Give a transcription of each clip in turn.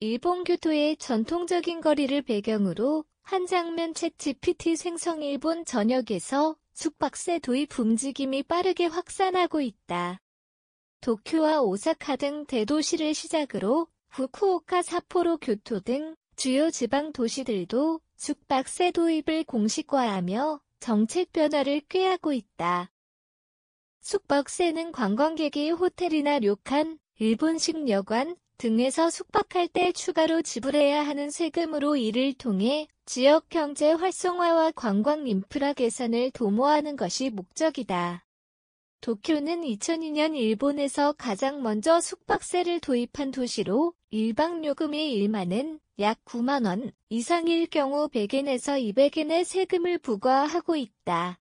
일본 교토의 전통적인 거리를 배경으로 한 장면 챗GPT 생성. 일본 전역에서 숙박세 도입 움직임이 빠르게 확산하고 있다. 도쿄와 오사카 등 대도시를 시작으로 후쿠오카, 삿포로, 교토 등 주요 지방 도시들도 숙박세 도입을 공식화하며 정책 변화를 꾀하고 있다. 숙박세는 관광객이 호텔이나 료칸, 일본식 여관 등에서 숙박할 때 추가로 지불해야 하는 세금으로 이를 통해 지역 경제 활성화와 관광 인프라 개선을 도모하는 것이 목적이다. 도쿄는 2002년 일본에서 가장 먼저 숙박세를 도입한 도시로 일박 요금이 1만엔 약 9만 원 이상일 경우 100엔에서 200엔의 세금을 부과하고 있다.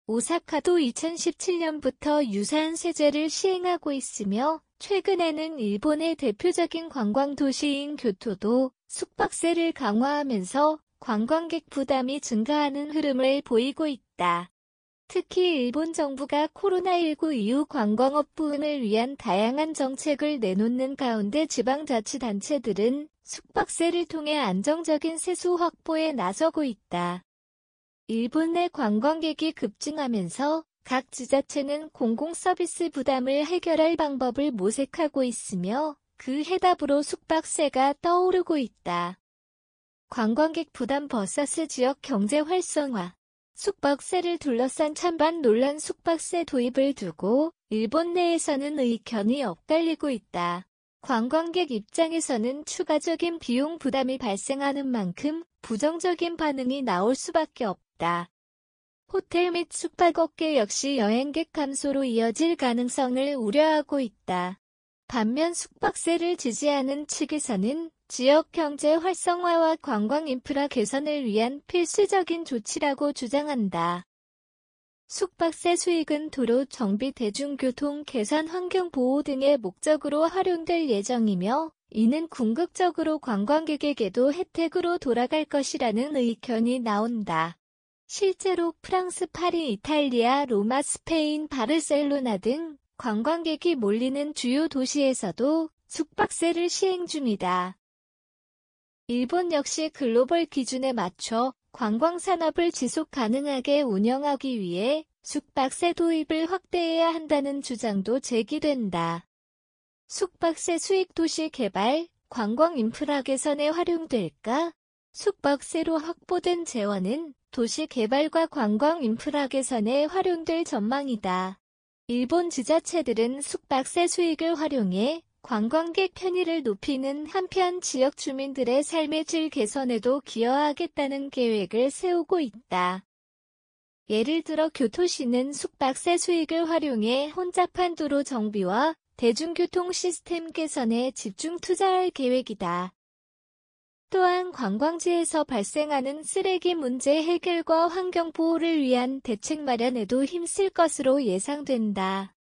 오사카도 2017년부터 유사한 세제를 시행하고 있으며 최근에는 일본의 대표적인 관광 도시인 교토도 숙박세를 강화하면서 관광객 부담이 증가하는 흐름을 보이고 있다. 특히 일본 정부가 코로나19 이후 관광업 부흥을 위한 다양한 정책을 내놓는 가운데 지방자치단체들은 숙박세를 통해 안정적인 세수 확보에 나서고 있다. 일본 내 관광객이 급증하면서 각 지자체는 공공서비스 부담을 해결할 방법을 모색하고 있으며 그 해답으로 숙박세가 떠오르고 있다. 관광객 부담 vs 지역 경제 활성화. 숙박세를 둘러싼 찬반 논란. 숙박세 도입을 두고 일본 내에서는 의견이 엇갈리고 있다. 관광객 입장에서는 추가적인 비용 부담이 발생하는 만큼 부정적인 반응이 나올 수밖에 없다. 호텔 및 숙박업계 역시 여행객 감소로 이어질 가능성을 우려하고 있다. 반면 숙박세를 지지하는 측에서는 지역 경제 활성화와 관광 인프라 개선을 위한 필수적인 조치라고 주장한다. 숙박세 수익은 도로 정비, 대중교통 개선, 환경 보호 등의 목적으로 활용될 예정이며 이는 궁극적으로 관광객에게도 혜택으로 돌아갈 것이라는 의견이 나온다. 실제로 프랑스, 파리, 이탈리아, 로마, 스페인, 바르셀로나 등 관광객이 몰리는 주요 도시에서도 숙박세를 시행 중이다. 일본 역시 글로벌 기준에 맞춰 관광산업을 지속 가능하게 운영하기 위해 숙박세 도입을 확대해야 한다는 주장도 제기된다. 숙박세 수익 도시 개발, 관광 인프라 개선에 활용될까? 숙박세로 확보된 재원은 도시 개발과 관광 인프라 개선에 활용될 전망이다. 일본 지자체들은 숙박세 수익을 활용해 관광객 편의를 높이는 한편 지역 주민들의 삶의 질 개선에도 기여하겠다는 계획을 세우고 있다. 예를 들어 교토시는 숙박세 수익을 활용해 혼잡한 도로 정비와 대중교통 시스템 개선에 집중 투자할 계획이다. 또한 관광지에서 발생하는 쓰레기 문제 해결과 환경 보호를 위한 대책 마련에도 힘쓸 것으로 예상된다.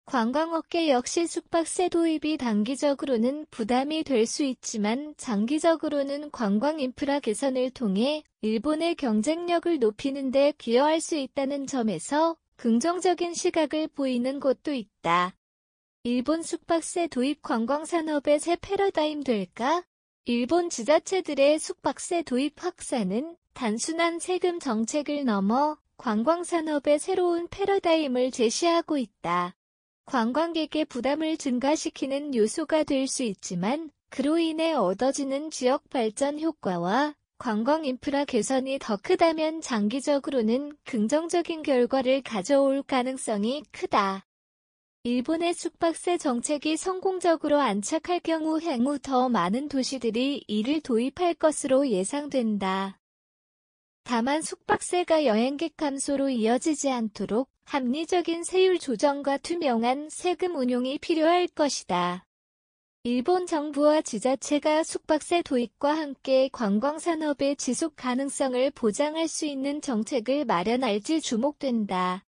관광업계 역시 숙박세 도입이 단기적으로는 부담이 될 수 있지만 장기적으로는 관광 인프라 개선을 통해 일본의 경쟁력을 높이는 데 기여할 수 있다는 점에서 긍정적인 시각을 보이는 곳도 있다. 일본 숙박세 도입 관광산업의 새 패러다임 될까? 일본 지자체들의 숙박세 도입 확산은 단순한 세금 정책을 넘어 관광산업의 새로운 패러다임을 제시하고 있다. 관광객의 부담을 증가시키는 요소가 될 수 있지만 그로 인해 얻어지는 지역 발전 효과와 관광 인프라 개선이 더 크다면 장기적으로는 긍정적인 결과를 가져올 가능성이 크다. 일본의 숙박세 정책이 성공적으로 안착할 경우 향후 더 많은 도시들이 이를 도입할 것으로 예상된다. 다만 숙박세가 여행객 감소로 이어지지 않도록 합리적인 세율 조정과 투명한 세금 운용이 필요할 것이다. 일본 정부와 지자체가 숙박세 도입과 함께 관광산업의 지속 가능성을 보장할 수 있는 정책을 마련할지 주목된다.